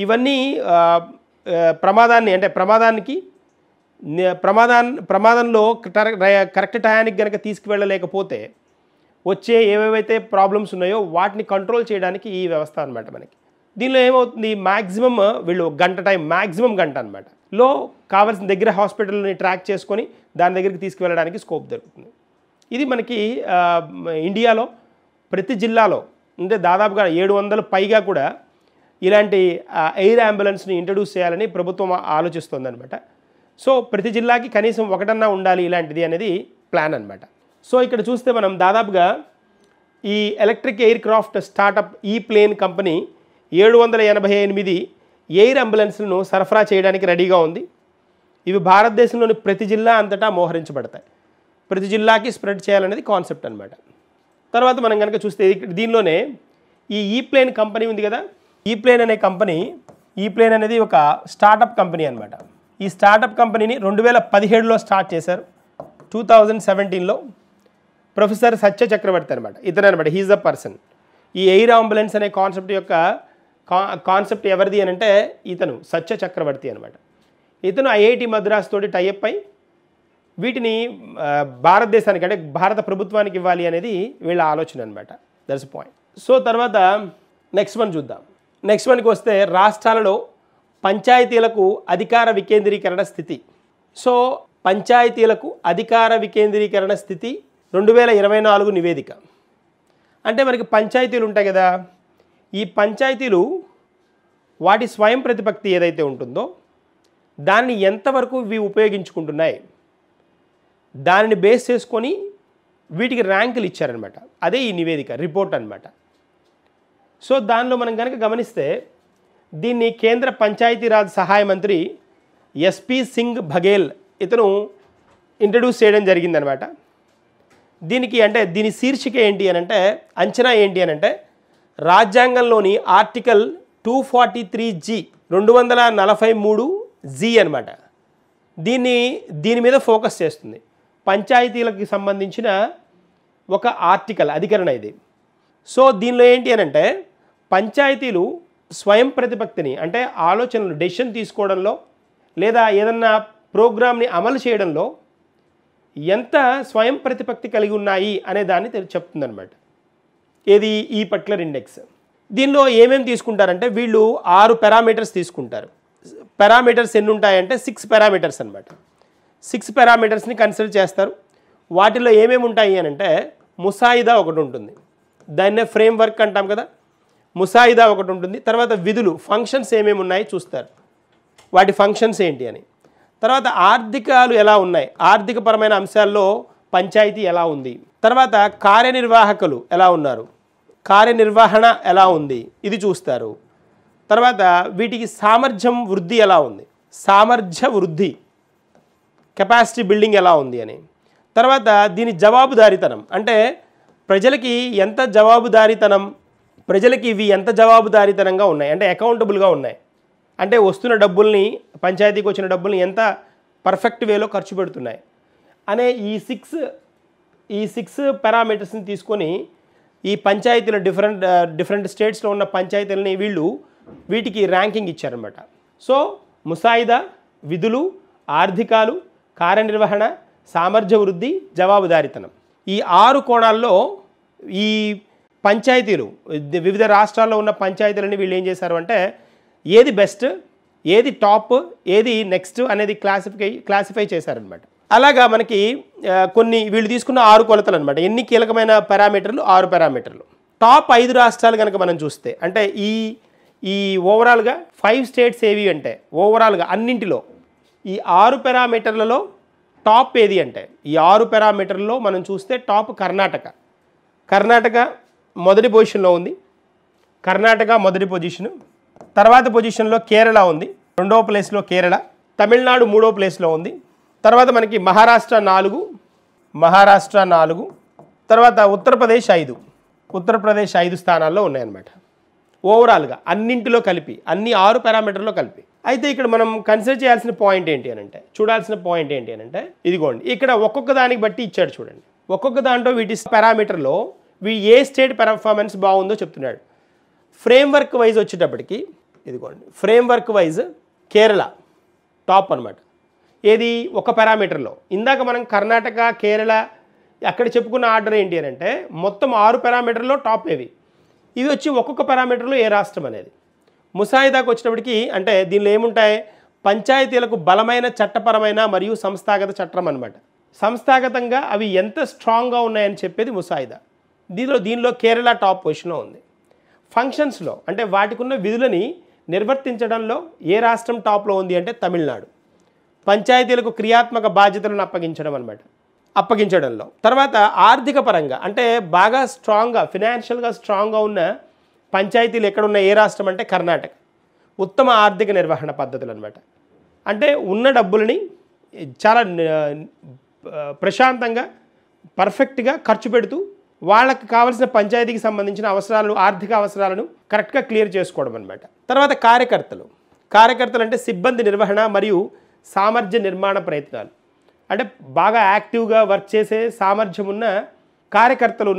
ఇవన్నీ ప్రమాదంలో కరెక్ట్ టయానికి కనుక తీసుకువెళ్ళలేకపోతే వచ్చే ఏవేవైతే ప్రాబ్లమ్స్ ఉన్నాయో వాటిని కంట్రోల్ చేయడానికి ఈ వ్యవస్థ అనమాట మనకి. దీనిలో ఏమవుతుంది, మ్యాక్సిమం వీళ్ళు మ్యాక్సిమం గంట అనమాట లో కావాల్సిన దగ్గర హాస్పిటల్ని ట్రాక్ చేసుకొని దాని దగ్గరికి తీసుకువెళ్ళడానికి స్కోప్ దొరుకుతుంది. ఇది మనకి ఇండియాలో ప్రతి జిల్లాలో అంటే దాదాపుగా 700 పైగా కూడా ఇలాంటి ఎయిర్ అంబులెన్స్ని ఇంట్రడ్యూస్ చేయాలని ప్రభుత్వం ఆలోచిస్తుంది అనమాట. సో ప్రతి జిల్లాకి కనీసం ఒకటన్నా ఉండాలి ఇలాంటిది అనేది ప్లాన్ అనమాట. సో ఇక్కడ చూస్తే మనం దాదాపుగా ఈ ఎలక్ట్రిక్ ఎయిర్ క్రాఫ్ట్ స్టార్టప్ ఈ ప్లేన్ కంపెనీ 788 ఎయిర్ అంబులెన్స్లను సరఫరా చేయడానికి రెడీగా ఉంది. ఇవి భారతదేశంలోని ప్రతి జిల్లా అంతటా మోహరించబడతాయి. ప్రతి జిల్లాకి స్ప్రెడ్ చేయాలనేది కాన్సెప్ట్ అనమాట. తర్వాత మనం కనుక చూస్తే దీనిలోనే ఈ ప్లేన్ కంపెనీ ఉంది కదా, ఈ ప్లేన్ అనేది ఒక స్టార్టప్ కంపెనీ అనమాట. ఈ స్టార్టప్ కంపెనీని 2017లో స్టార్ట్ చేశారు. 2017లో ప్రొఫెసర్ సత్య చక్రవర్తి అనమాట, ఇతను అనమాట, హీజ్ ద పర్సన్. ఈ ఎయిర్ అంబులెన్స్ అనే కాన్సెప్ట్ ఎవరిది అని అంటే ఇతను సత్య చక్రవర్తి అనమాట. ఇతను ఐఐటి మద్రాస్ తోటి టైఅప్ అయి వీటిని భారతదేశానికి అంటే భారత ప్రభుత్వానికి ఇవ్వాలి అనేది వీళ్ళ ఆలోచన అనమాట. That's point. సో తర్వాత నెక్స్ట్ వన్ చూద్దాం. నెక్స్ట్ వన్కి వస్తే రాష్ట్రాలలో పంచాయతీలకు అధికార వికేంద్రీకరణ స్థితి. సో పంచాయతీలకు అధికార వికేంద్రీకరణ స్థితి 2024 నివేదిక. అంటే మనకి పంచాయతీలు ఉంటాయి కదా, ఈ పంచాయతీలు వాటి స్వయం ప్రతిపత్తి ఏదైతే ఉంటుందో దాన్ని ఎంతవరకు ఇవి ఉపయోగించుకుంటున్నాయి దానిని బేస్ చేసుకొని వీటికి ర్యాంకులు ఇచ్చారనమాట. అదే ఈ నివేదిక రిపోర్ట్ అనమాట. సో దానిలో మనం కనుక గమనిస్తే దీన్ని కేంద్ర పంచాయతీరాజ్ సహాయ మంత్రి ఎస్పీ సింగ్ బఘేల్ ఇతను ఇంట్రడ్యూస్ చేయడం జరిగిందనమాట. దీని శీర్షిక ఏంటి అని అంటే, అంచనా ఏంటి అని అంటే, రాజ్యాంగంలోని ఆర్టికల్ 243G 243G అనమాట. దీని మీద ఫోకస్ చేస్తుంది. పంచాయతీలకు సంబంధించిన ఒక ఆర్టికల్ అధికరణ ఇది. సో దీనిలో ఏంటి అని అంటే, పంచాయతీలు స్వయం ప్రతిపత్తిని అంటే ఆలోచనలు డెసిషన్ తీసుకోవడంలో లేదా ఏదన్నా ప్రోగ్రామ్ని అమలు చేయడంలో ఎంత స్వయం ప్రతిపత్తి కలిగి ఉన్నాయి అనే దాన్ని చెప్తుందన్నమాట. ఏది ఈ పర్టికులర్ ఇండెక్స్. దీనిలో ఏమేమి తీసుకుంటారంటే వీళ్ళు 6 పారామీటర్స్ తీసుకుంటారు. పారామీటర్స్ ఎన్ని ఉంటాయంటే 6 పారామీటర్స్ అనమాట. 6 పారామీటర్స్ని కన్సిడర్ చేస్తారు. వాటిలో ఏమేమి ఉంటాయి అని అంటే ముసాయిదా ఒకటి ఉంటుంది, దాన్నే ఫ్రేమ్ వర్క్ అంటాం కదా, ముసాయిదా ఒకటి ఉంటుంది. తర్వాత విధులు, ఫంక్షన్స్ ఏమేమి ఉన్నాయి చూస్తారు, వాటి ఫంక్షన్స్ ఏంటి అని. తర్వాత ఆర్థికాలు ఎలా ఉన్నాయి, ఆర్థికపరమైన అంశాల్లో పంచాయతీ ఎలా ఉంది. తర్వాత కార్యనిర్వాహకులు ఎలా ఉన్నారు, కార్యనిర్వహణ ఎలా ఉంది, ఇది చూస్తారు. తర్వాత వీటికి సామర్థ్యం వృద్ధి ఎలా ఉంది, సామర్థ్య వృద్ధి, కెపాసిటీ బిల్డింగ్ ఎలా ఉంది అని. తర్వాత దీని జవాబుదారీతనం, అంటే ప్రజలకి ఎంత జవాబుదారీతనం, ప్రజలకి ఇవి ఎంత జవాబుదారీతనంగా ఉన్నాయి, అంటే అకౌంటబుల్గా ఉన్నాయి, అంటే వస్తున్న డబ్బుల్ని, పంచాయతీకి వచ్చిన డబ్బుల్ని ఎంత పర్ఫెక్ట్ వేలో ఖర్చు పెడుతున్నాయి అనే ఈ సిక్స్ పారామీటర్స్ని తీసుకొని ఈ పంచాయతీల డిఫరెంట్ స్టేట్స్లో ఉన్న పంచాయతీలని వీటికి ర్యాంకింగ్ ఇచ్చారనమాట. సో ముసాయిదా, విధులు, ఆర్థికాలు, కార్యనిర్వహణ, సామర్థ్య వృద్ధి, జవాబుదారీతనం, ఈ 6 కోణాల్లో ఈ పంచాయతీలు, వివిధ రాష్ట్రాల్లో ఉన్న పంచాయతీలని వీళ్ళు ఏం చేశారు అంటే ఏది బెస్ట్, ఏది టాప్, ఏది నెక్స్ట్ అనేది క్లాసిఫై చేశారనమాట. అలాగా మనకి కొన్ని వీళ్ళు తీసుకున్న 6 కొలతలు అనమాట. ఎన్ని కీలకమైన పారామీటర్లు, 6 పారామీటర్లు. టాప్ 5 రాష్ట్రాలు కనుక మనం చూస్తే, అంటే ఈ ఓవరాల్గా 5 స్టేట్స్ ఏవి అంటే ఓవరాల్గా అన్నింటిలో ఈ 6 పారామీటర్లలో టాప్ ఏది అంటే ఈ 6 పారామీటర్లలో మనం చూస్తే టాప్ కర్ణాటక మొదటి పొజిషన్లో ఉంది. కర్ణాటక మొదటి పొజిషను. తర్వాత పొజిషన్లో కేరళ ఉంది, 2వ ప్లేస్లో కేరళ. తమిళనాడు 3వ ప్లేస్లో ఉంది. తర్వాత మనకి మహారాష్ట్ర 4, తర్వాత ఉత్తరప్రదేశ్ 5 స్థానాల్లో ఉన్నాయన్నమాట. ఓవరాల్గా అన్నింటిలో కలిపి, అన్ని 6 పారామీటర్లో కలిపి. అయితే ఇక్కడ మనం కన్సిడర్ చేయాల్సిన పాయింట్ ఏంటి అని అంటే, చూడాల్సిన పాయింట్ ఏంటి అని అంటే, ఇదిగోండి ఇక్కడ ఒక్కొక్క దానికి బట్టి ఇచ్చాడు చూడండి. ఒక్కొక్క దాంట్లో వీటి పారామీటర్లో ఏ స్టేట్ పెర్ఫార్మెన్స్ బాగుందో చెప్తున్నాడు. ఫ్రేమ్వర్క్ వైజ్ వచ్చేటప్పటికి ఇదిగోండి, ఫ్రేమ్వర్క్ వైజ్ కేరళ టాప్ అనమాట. ఏది ఒక పారామీటర్లో. ఇందాక మనం కర్ణాటక, కేరళ అక్కడ చెప్పుకున్న ఆర్డర్ ఏంటి అని అంటే మొత్తం 6 పారామీటర్లో టాప్ ఇవి వచ్చి ఒక్కొక్క పారామీటర్లో ఏ రాష్ట్రం అనేది. ముసాయిదాకు వచ్చినప్పటికీ అంటే దీనిలో ఏముంటాయి, పంచాయతీలకు బలమైన చట్టపరమైన మరియు సంస్థాగత చట్టం అనమాట. సంస్థాగతంగా అవి ఎంత స్ట్రాంగ్గా ఉన్నాయని చెప్పేది ముసాయిదా. దీనిలో కేరళ టాప్ పొజిషన్లో ఉంది. ఫంక్షన్స్లో అంటే వాటికి ఉన్న విధులని నిర్వర్తించడంలో ఏ రాష్ట్రం టాప్లో ఉంది అంటే తమిళనాడు. పంచాయతీలకు క్రియాత్మక బాధ్యతలను అప్పగించడంలో. తర్వాత ఆర్థిక పరంగా అంటే బాగా స్ట్రాంగ్గా, ఫినాన్షియల్గా స్ట్రాంగ్గా ఉన్న పంచాయతీలు ఎక్కడున్న ఏ రాష్ట్రం అంటే కర్ణాటక. ఉత్తమ ఆర్థిక నిర్వహణ పద్ధతులు అనమాట. అంటే ఉన్న డబ్బులని చాలా ప్రశాంతంగా, పర్ఫెక్ట్గా ఖర్చు పెడుతూ వాళ్ళకి కావాల్సిన పంచాయతీకి సంబంధించిన అవసరాలు, ఆర్థిక అవసరాలను కరెక్ట్గా క్లియర్ చేసుకోవడం అనమాట. తర్వాత కార్యకర్తలు అంటే సిబ్బంది నిర్వహణ మరియు సామర్థ్య నిర్మాణ ప్రయత్నాలు. అంటే బాగా యాక్టివ్గా వర్క్ చేసే సామర్థ్యం ఉన్న కార్యకర్తలు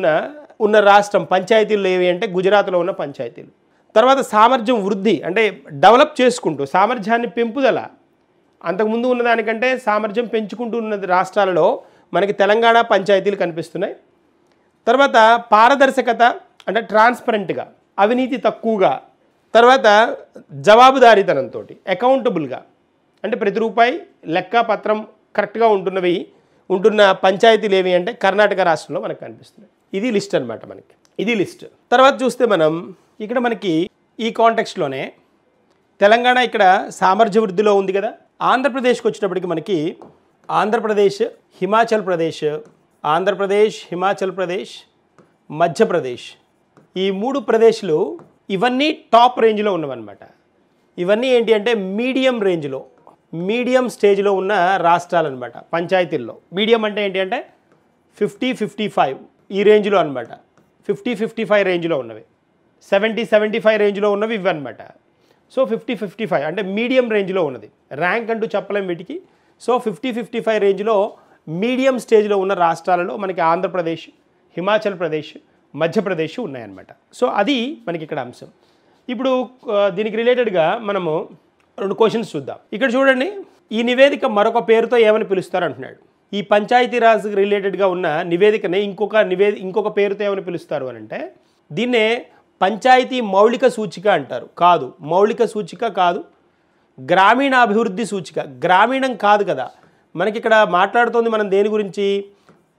ఉన్న రాష్ట్రం పంచాయతీలు ఏవి అంటే గుజరాత్లో ఉన్న పంచాయతీలు. తర్వాత సామర్థ్యం వృద్ధి అంటే డెవలప్ చేసుకుంటూ సామర్థ్యాన్ని పెంపుదల, అంతకుముందు ఉన్నదానికంటే సామర్థ్యం పెంచుకుంటూ ఉన్న రాష్ట్రాలలో మనకి తెలంగాణ పంచాయతీలు కనిపిస్తున్నాయి. తర్వాత పారదర్శకత అంటే ట్రాన్స్పరెంట్గా, అవినీతి తక్కువగా. తర్వాత జవాబుదారీతనంతో, అకౌంటబుల్గా అంటే ప్రతి రూపాయి లెక్కపత్రం కరెక్ట్గా ఉంటున్న పంచాయతీలు ఏవి అంటే కర్ణాటక రాష్ట్రంలో మనకు కనిపిస్తున్నాయి. ఇది లిస్ట్ అనమాట మనకి, ఇది లిస్ట్. తర్వాత చూస్తే మనం ఇక్కడ మనకి ఈ కాంటెక్స్ట్లోనే తెలంగాణ ఇక్కడ సామర్థ్య వృద్ధిలో ఉంది కదా. ఆంధ్రప్రదేశ్కి వచ్చినప్పటికి మనకి ఆంధ్రప్రదేశ్, హిమాచల్ ప్రదేశ్, మధ్యప్రదేశ్, ఈ 3 ప్రదేశ్లు ఇవన్నీ టాప్ రేంజ్లో ఉన్నవన్నమాట. ఇవన్నీ ఏంటి అంటే మీడియం స్టేజ్లో ఉన్న రాష్ట్రాలు అనమాట పంచాయతీల్లో. మీడియం అంటే ఏంటి అంటే 50-55 ఈ రేంజ్లో అనమాట. 50-55 రేంజ్లో ఉన్నవి, 70-75 రేంజ్లో ఉన్నవి ఇవి అనమాట. సో 50-55 అంటే మీడియం రేంజ్లో ఉన్నది. ర్యాంక్ అంటూ చెప్పలేం వీటికి. సో 50-55 రేంజ్లో మీడియం స్టేజ్లో ఉన్న రాష్ట్రాలలో మనకి ఆంధ్రప్రదేశ్, హిమాచల్ ప్రదేశ్, మధ్యప్రదేశ్ ఉన్నాయన్నమాట. సో అది మనకి ఇక్కడ అంశం. ఇప్పుడు దీనికి రిలేటెడ్గా మనము 2 క్వశ్చన్స్ చూద్దాం. ఇక్కడ చూడండి, ఈ నివేదిక మరొక పేరుతో ఏమని పిలుస్తారు అంటున్నాడు. ఈ పంచాయతీరాజ్ రిలేటెడ్గా ఉన్న నివేదికని ఇంకొక పేరుతో ఏమని పిలుస్తారు అని అంటే దీన్నే పంచాయతీ మౌలిక సూచిక అంటారు. కాదు, మౌలిక సూచిక కాదు, గ్రామీణాభివృద్ధి సూచిక. గ్రామీణం కాదు కదా, మనకి ఇక్కడ మాట్లాడుతోంది మనం దేని గురించి,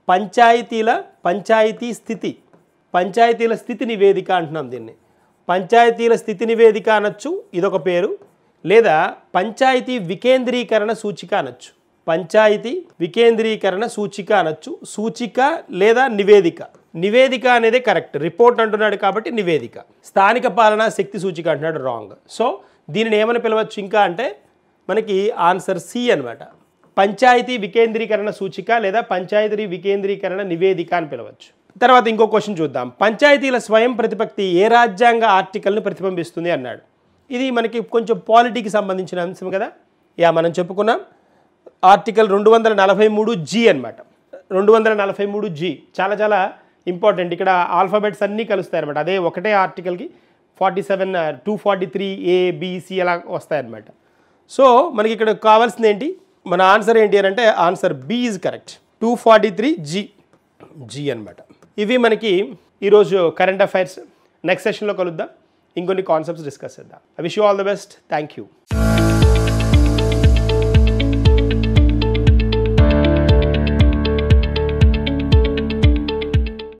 పంచాయతీ స్థితి, పంచాయతీల స్థితి నివేదిక అంటున్నాం దీన్ని. పంచాయతీల స్థితి నివేదిక అనొచ్చు, ఇదొక పేరు, లేదా పంచాయతీ వికేంద్రీకరణ సూచిక అనొచ్చు. పంచాయతీ వికేంద్రీకరణ సూచిక అనొచ్చు, సూచిక లేదా నివేదిక. నివేదిక అనేది కరెక్ట్, రిపోర్ట్ అంటున్నాడు కాబట్టి నివేదిక. స్థానిక పాలనా శక్తి సూచిక అంటున్నాడు, రాంగ్. సో దీనిని ఏమని పిలవచ్చు ఇంకా అంటే మనకి ఆన్సర్ సి అనమాట. పంచాయతీ వికేంద్రీకరణ సూచిక లేదా పంచాయతీ వికేంద్రీకరణ నివేదిక అని పిలవచ్చు. తర్వాత ఇంకో క్వశ్చన్ చూద్దాం. పంచాయతీల స్వయం ప్రతిపత్తి ఏ రాజ్యాంగ ఆర్టికల్ని ప్రతిబింబిస్తుంది అన్నాడు. ఇది మనకి కొంచెం పాలిటీకి సంబంధించిన అంశం కదా. మనం చెప్పుకున్నాం ఆర్టికల్ 243G అనమాట. 243G చాలా చాలా ఇంపార్టెంట్. ఇక్కడ ఆల్ఫాబెట్స్ అన్నీ కలుస్తాయి అనమాట. అదే ఒకటే ఆర్టికల్కి 47, 243A, B, C అలా వస్తాయన్నమాట. సో మనకి ఇక్కడ కావాల్సింది ఏంటి, మన ఆన్సర్ ఏంటి అని అంటే answer B is correct. 243G అనమాట. ఇవి మనకి ఈరోజు కరెంట్ అఫైర్స్. నెక్స్ట్ సెషన్లో కలుద్దాం, ఇంకొన్ని కాన్సెప్ట్స్ డిస్కస్ చేద్దాం. I wish you all the best. Thank you.